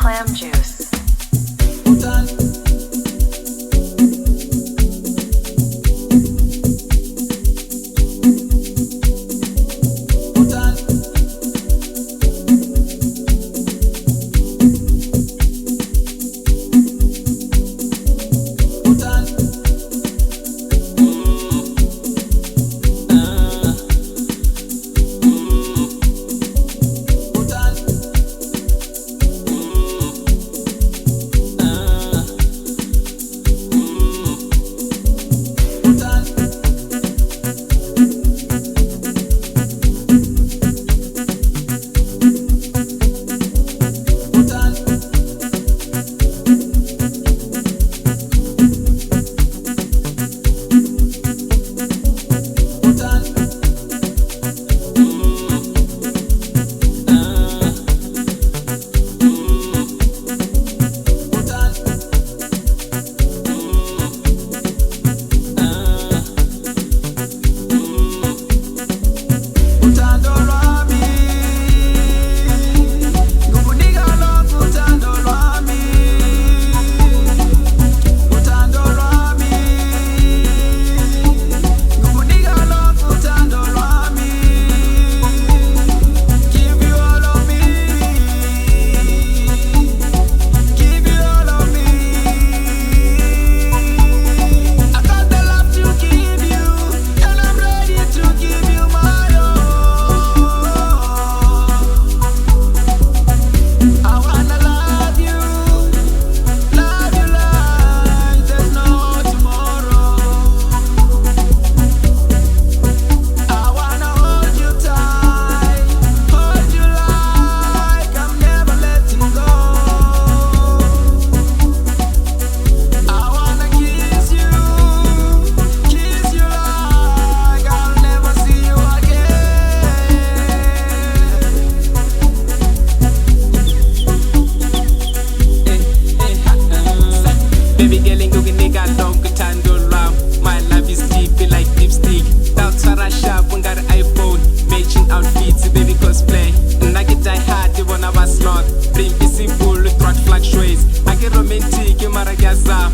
Clemdeuce. Uthando Lwami, ngukunika lonke uthando lwami. Uthando Lwami, ngukunika lonke uthando lwami. Give you all of me, give you all of me. I got the love to give you, and I'm ready to give you my all. I wanna love you like there's no tomorrow. I wanna hold you tight, hold you like I'm never letting go. I wanna kiss you like I'll never see you again. Baby girl, ngukunika lonke uthando lwami. My love is deep like lipstick. Tawuthwara sharp ungari iPhone. Matching outfits, baby cosplay. Nake die hard, bona ba slot. Brain simple, throat fluctuates. Ake romantic, mara ngiyazama.